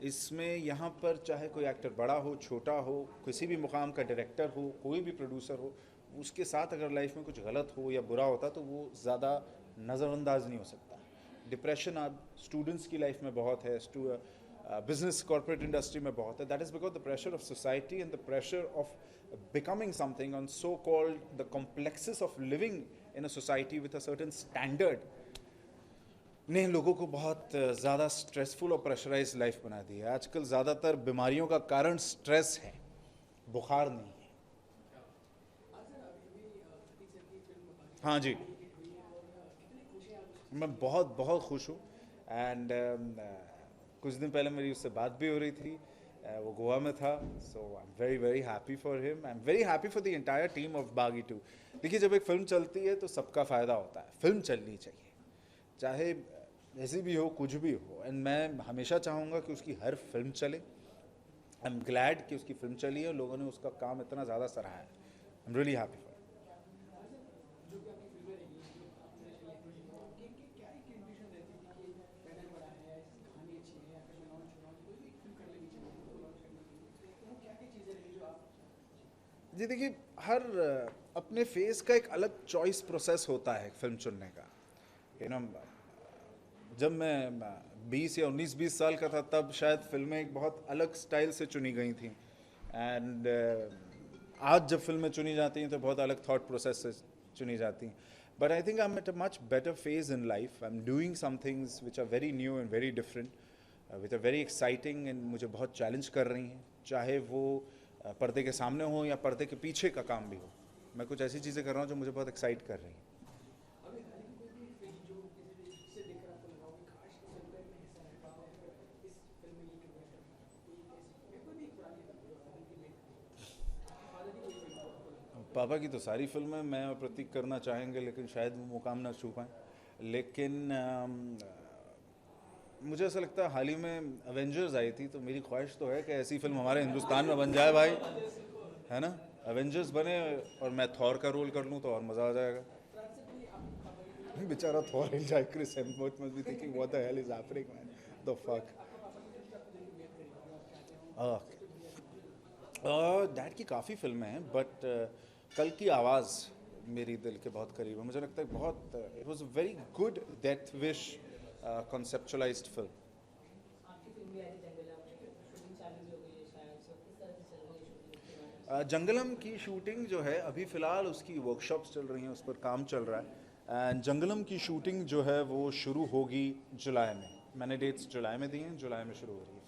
इसमें यहाँ पर चाहे कोई एक्टर बड़ा हो, छोटा हो, किसी भी मुकाम का डायरेक्टर हो, कोई भी प्रोड्यूसर हो, उसके साथ अगर लाइफ में कुछ गलत हो या बुरा होता तो वो ज़्यादा नज़रअंदाज नहीं हो सकता. डिप्रेशन अब स्टूडेंट्स की लाइफ में बहुत है, बिजनेस कॉर्पोरेट इंडस्ट्री में बहुत है. That is because the pressure of society and the pressure of becoming something on so called the complexes of living in a society with a certain standard ने लोगों को बहुत ज़्यादा स्ट्रेसफुल और pressurise life बना दी है. आजकल ज़्यादातर बीमारियों का कारण स्ट्रेस है, बुखार नहीं है. हाँ जी, मैं बहुत बहुत खुश हूँ. एंड कुछ दिन पहले मेरी उससे बात भी हो रही थी, वो गोवा में था. So I am very very happy for him. I am very happy for the entire team of Baaghi 2. देखिए, जब एक फिल्म चलती है तो सबका फ़ायदा होता है. फिल्म चलनी चाहिए, चाहे जैसी भी हो, कुछ भी हो. एंड मैं हमेशा चाहूँगा कि उसकी हर फिल्म चले. आई एम ग्लैड कि उसकी फिल्म चली है, लोगों ने उसका काम इतना ज़्यादा सराहा है. I am really happy for. जी देखिए, हर अपने फेस का एक अलग चॉइस प्रोसेस होता है फिल्म चुनने का। यू नो, जब मैं 20 या 19-20 साल का था तब शायद फिल्में एक बहुत अलग स्टाइल से चुनी गई थी, एंड आज जब फिल्में चुनी जाती हैं तो बहुत अलग थॉट प्रोसेस से चुनी जाती हैं। But I think I am at a much better phase in life. I am doing some things which are very new and very different, which are very exciting, and मुझे बहुत challenge कर रही हैं, चाहे वो पर्दे के सामने हो या पर्दे के पीछे का काम भी हो। मैं कुछ ऐसी चीज़ें कर रहा हूँ जो मुझे बहुत एक्साइट कर रही हैं। पापा की तो सारी फिल्में मैं और प्रतीक करना चाहेंगे, लेकिन शायद वो मुकाम ना छू पाएँ। लेकिन मुझे ऐसा लगता है हाल ही में एवेंजर्स आई थी, तो मेरी ख्वाहिश तो है कि ऐसी फिल्म हमारे हिंदुस्तान में बन जाए भाई, है ना। एवेंजर्स बने और मैं थॉर का रोल कर लूँ तो और मज़ा आ जाएगा। बेचारा थॉर हिल जाए, Chris Hemsworth must be thinking what the hell is happening man, the fuck. Dad की काफ़ी फिल्में हैं, बट कल की आवाज़ मेरी दिल के बहुत करीब है। मुझे लगता है बहुत, it was a very good death wish conceptualized film. जंगलम की शूटिंग जो है अभी फ़िलहाल उसकी वर्कशॉप्स चल रही हैं, उस पर काम चल रहा है, एंड जंगलम की शूटिंग जो है वो शुरू होगी जुलाई में। मैंने डेट्स जुलाई में दी हैं, जुलाई में शुरू हो रही है।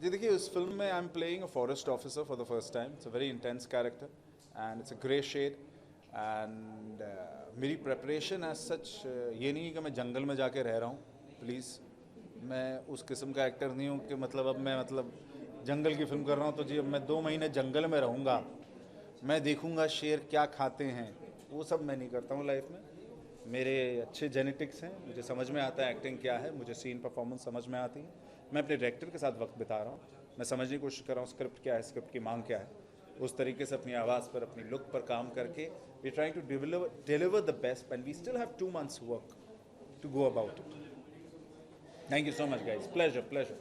जी देखिए, उस फिल्म में I am playing a forest officer for the first time. It's a very intense character and it's a grey shade, and मेरी प्रेपरेशन एज सच ये नहीं है कि मैं जंगल में जाके रह रहा हूँ। प्लीज़, मैं उस किस्म का एक्टर नहीं हूँ कि मतलब अब मैं जंगल की फिल्म कर रहा हूँ तो जी अब मैं 2 महीने जंगल में रहूँगा, मैं देखूँगा शेर क्या खाते हैं, वो सब मैं नहीं करता हूँ लाइफ में। मेरे अच्छे जेनेटिक्स हैं, मुझे समझ में आता है एक्टिंग क्या है, मुझे सीन परफॉर्मेंस समझ में आती है। मैं अपने डायरेक्टर के साथ वक्त बिता रहा हूँ, मैं समझने की कोशिश कर रहा हूँ स्क्रिप्ट क्या है, स्क्रिप्ट की मांग क्या है, उस तरीके से अपनी आवाज़ पर, अपनी लुक पर काम करके we trying to deliver the best, and we still have 2 months work to go about it. Thank you so much guys, pleasure.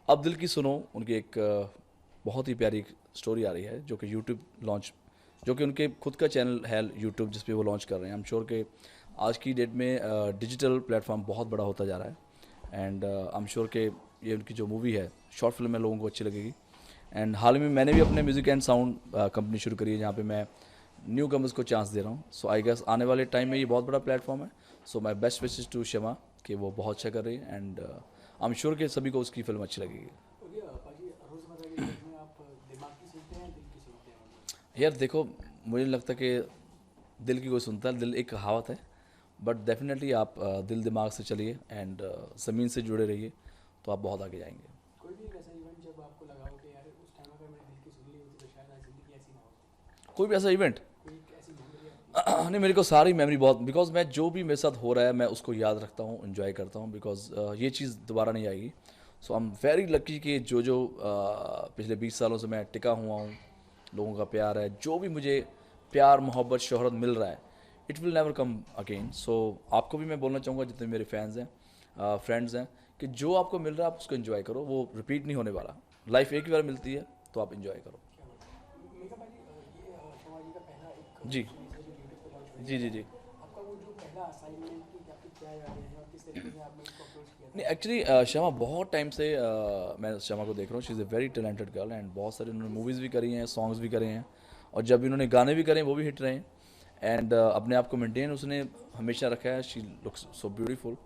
अब दिल की सुनो, उनकी एक बहुत ही प्यारी स्टोरी आ रही है जो कि यूट्यूब लॉन्च, जो कि उनके खुद का चैनल है यूट्यूब जिस पे वो लॉन्च कर रहे हैं। आई एम श्योर कि आज की डेट में डिजिटल प्लेटफॉर्म बहुत बड़ा होता जा रहा है, एंड आई एम श्योर कि ये उनकी जो मूवी है, शॉर्ट फिल्म में लोगों को अच्छी लगेगी। एंड हाल ही में मैंने भी अपने म्यूज़िक एंड साउंड कंपनी शुरू करी है जहाँ पे मैं न्यू कमर्स को चांस दे रहा हूँ। सो आई गेस आने वाले टाइम में ये बहुत बड़ा प्लेटफॉर्म है। So my best wishes to शमा कि वो बहुत अच्छा कर रही है, एंड आई एम श्योर कि सभी को उसकी फिल्म अच्छी लगेगी। यार देखो, मुझे लगता है कि दिल की कोई सुनता है, दिल एक कहावत है, बट डेफिनेटली आप दिल दिमाग से चलिए एंड ज़मीन से जुड़े रहिए तो आप बहुत आगे जाएंगे। कोई भी ऐसा इवेंट जब आपको लगा हो कि यार उस टाइम अगर मैंने दिल की सुन ली होती तो शायद आज ज़िंदगी ऐसी ना होती? कोई भी ऐसा इवेंट? कोई ऐसी मेमोरी? नहीं, मेरे को सारी मेमोरी बहुत, बिकॉज मैं जो भी मेरे साथ हो रहा है मैं उसको याद रखता हूँ, इन्जॉय करता हूँ, बिकॉज ये चीज़ दोबारा नहीं आएगी। सो आई एम वेरी लकी कि जो पिछले 20 सालों से मैं टिका हुआ हूँ, लोगों का प्यार है, जो भी मुझे प्यार, मोहब्बत, शोहरत मिल रहा है, it will never come again. So आपको भी मैं बोलना चाहूँगा, जितने मेरे फैंस हैं, फ्रेंड्स हैं, कि जो आपको मिल रहा है आप उसको एंजॉय करो, वो रिपीट नहीं होने वाला। लाइफ एक ही बार मिलती है तो आप एंजॉय करो। जी जी जी जी आपका वो जो पहला असाइनमेंट की आपकी क्या यादें हैं और किस तरीके से आपने इसको अप्रोच किया था? नहीं, एक्चुअली शमा बहुत टाइम से मैं शमा को देख रहा हूँ। She is a very talented girl, and बहुत सारे उन्होंने मूवीज़ भी करी हैं, सॉन्ग्स भी करे हैं, और जब इन्होंने गाने भी करे हैं वो भी हिट रहे हैं, एंड अपने आप को मेंटेन उसने हमेशा रखा है। She looks so beautiful,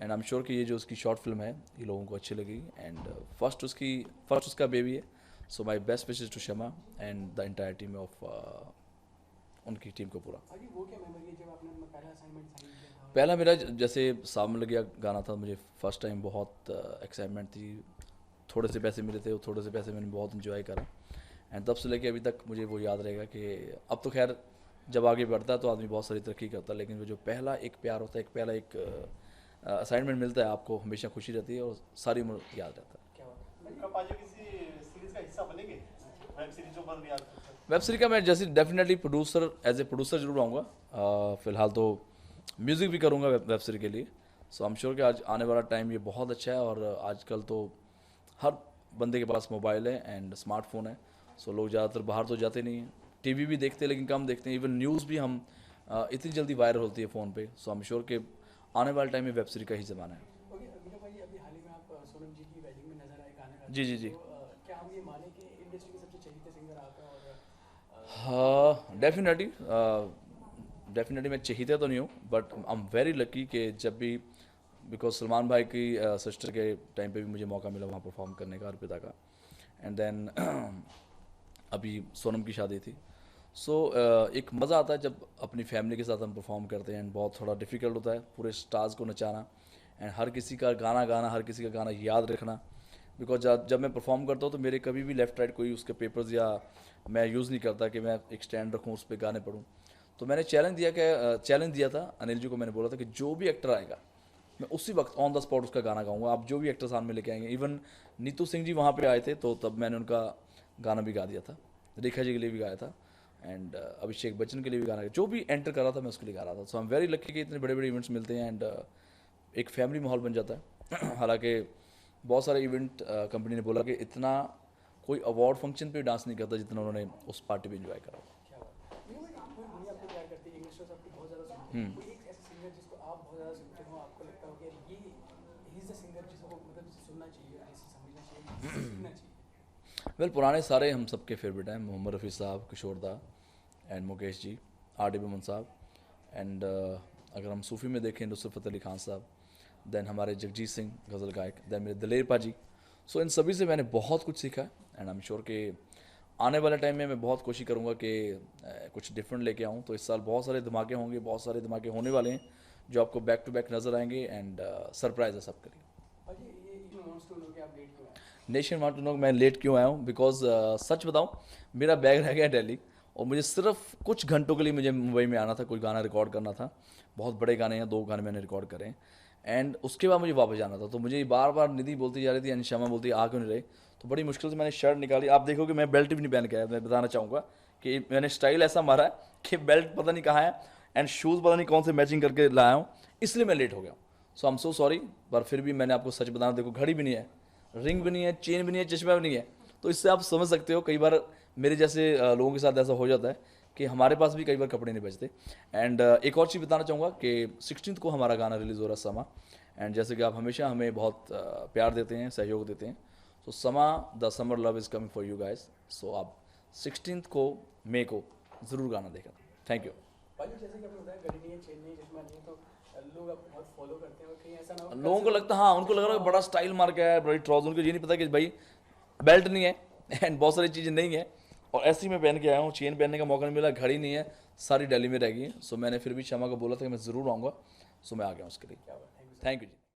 and I am sure कि ये जो उसकी शॉर्ट फिल्म है ये लोगों को अच्छी लगेगी, एंड फर्स्ट उसका बेबी है। So my best wishes to Shama and the entire team of उनकी टीम को पूरा। वो क्या मेमोरी है जब आपने अपना पहला असाइनमेंट साइन किया था? पहला मेरा जैसे सामने लग गया गाना था, मुझे फर्स्ट टाइम बहुत एक्साइटमेंट थी, थोड़े से पैसे मिले थे, वो थोड़े से पैसे मैंने बहुत इन्जॉय करा एंड तब से लेके अभी तक मुझे वो याद रहेगा कि अब तो खैर जब आगे बढ़ता है तो आदमी बहुत सारी तरक्की करता है, लेकिन वो जो पहला एक प्यार होता है, एक पहला एक असाइनमेंट मिलता है आपको, हमेशा खुशी रहती है और सारी उम्र याद रहता है। वेब सीरीज का मैं जैसे definitely producer as a producer जरूर आऊँगा, फ़िलहाल तो म्यूज़िक भी करूँगा वेब सीरीज के लिए। सो आई एम श्योर कि आज आने वाला टाइम ये बहुत अच्छा है और आजकल तो हर बंदे के पास मोबाइल है एंड स्मार्टफोन है। सो लोग ज़्यादातर बाहर तो जाते नहीं हैं, टीवी भी देखते हैं लेकिन कम देखते हैं, इवन न्यूज़ भी हम इतनी जल्दी वायरल होती है फ़ोन पे। सो आई एम श्योर कि आने वाले टाइम में वेब सीरीज का ही ज़माना है। अभी हाल ही में आप सोनम जी की वेडिंग में नजर आए गाने गाते। जी जी जी। क्या हम ये माने कि इंडस्ट्री के सबसे चहेते सिंगर आप हैं? और हाँ डेफिनेटली मैं चहीता तो नहीं हूँ, but I am very lucky कि जब भी बिकॉज सलमान भाई की सिस्टर के टाइम पे भी मुझे मौका मिला वहाँ परफॉर्म करने का, अर्पिता का, एंड देन अभी सोनम की शादी थी। सो एक मज़ा आता है जब अपनी फैमिली के साथ हम परफॉर्म करते हैं एंड बहुत थोड़ा डिफ़िकल्ट होता है पूरे स्टार्स को नचाना एंड हर किसी का गाना गाना, हर किसी का गाना याद रखना, बिकॉज जब मैं परफॉर्म करता हूँ तो मेरे कभी भी लेफ़्ट राइट कोई उसके पेपर्स या मैं यूज़ नहीं करता कि मैं एक स्टैंड रखूँ उस पर गाने पढ़ूँ। तो मैंने चैलेंज दिया था अनिल जी को, मैंने बोला था कि जो भी एक्टर आएगा मैं उसी वक्त ऑन द स्पॉट उसका गाना गाऊंगा, आप जो भी एक्टर सामने लेके आएंगे। इवन नीतू सिंह जी वहाँ पे आए थे तो तब मैंने उनका गाना भी गा दिया था, रेखा जी के लिए भी गाया था एंड अभिषेक बच्चन के लिए भी गाना, जो भी एंटर कर रहा था मैं उसके लिए गा रहा था। So I am very lucky कि इतने बड़े बड़े इवेंट्स मिलते हैं एंड एक फैमिली माहौल बन जाता है। हालांकि बहुत सारे इवेंट कंपनी ने बोला कि इतना कोई अवार्ड फंक्शन पे डांस नहीं करता जितना उन्होंने उस पार्टी में इंजॉय करा। वेल पुराने सारे हम सबके फेवरेट हैं, मोहम्मद रफ़ी साहब, किशोर दा एंड मुकेश जी, R.D. बर्मन साहब एंड अगर हम सूफ़ी में देखें नुसरत फ़तेह अली खान साहब, देन हमारे जगजीत सिंह गज़ल गायक, देन मेरे दिलेर पाजी। सो इन सभी से मैंने बहुत कुछ सीखा एंड आई एम श्योर कि आने वाले टाइम में मैं बहुत कोशिश करूँगा कि कुछ डिफरेंट लेके आऊँ। तो इस साल बहुत सारे धमाके होंगे, बहुत सारे धमाके होने वाले हैं जो आपको बैक टू बैक नज़र आएंगे एंड सरप्राइज है सबके लिए। नेशन वांट टू नो मैं लेट क्यों आया हूँ, बिकॉज सच बताऊँ मेरा बैग रह गया दिल्ली और मुझे सिर्फ कुछ घंटों के लिए मुझे मुंबई में आना था, कोई गाना रिकॉर्ड करना था, बहुत बड़े गाने हैं, 2 गाने मैंने रिकॉर्ड करे हैं एंड उसके बाद मुझे वापस जाना था। तो मुझे बार बार निधि बोलती जा रही थी, अनिशमा बोलती आ क्यों नहीं रहे, तो बड़ी मुश्किल से मैंने शर्ट निकाली। आप देखोगे मैं बेल्ट भी नहीं पहन के आया, मैं बताना चाहूँगा कि मैंने स्टाइल ऐसा मारा है कि बेल्ट पता नहीं कहाँ है एंड शूज़ पता नहीं कौन से मैचिंग करके लाया हूँ, इसलिए मैं लेट हो गया हूँ। सो आई एम सो सॉरी, पर फिर भी मैंने आपको सच बताना, देखो घड़ी भी नहीं है, रिंग भी नहीं है, चेन भी नहीं है, चश्मा भी नहीं है, तो इससे आप समझ सकते हो कई बार मेरे जैसे लोगों के साथ ऐसा हो जाता है कि हमारे पास भी कई बार कपड़े नहीं बचते। एंड एक और चीज़ बताना चाहूँगा कि 16 को हमारा गाना रिलीज़ हो रहा है समा, एंड जैसे कि आप हमेशा हमें बहुत प्यार देते हैं, सहयोग देते हैं, तो समा the summer love is coming for you guys. So आप 16 को मई को ज़रूर गाना देखा। Thank you. लोगों को लगता, हाँ उनको लग रहा है बड़ा स्टाइल मार के है, बड़ी ट्राउजर, उनको ये नहीं पता कि भाई बेल्ट नहीं है एंड बहुत सारी चीज़ें नहीं है और ऐसे ही मैं पहन के आया हूँ, चेन पहनने का मौका नहीं मिला, घड़ी नहीं है, सारी दिल्ली में रह गई है। सो मैंने फिर भी शमा को बोला था कि मैं ज़रूर आऊँगा, सो मैं आ गया उसके लिए। Thank you ji.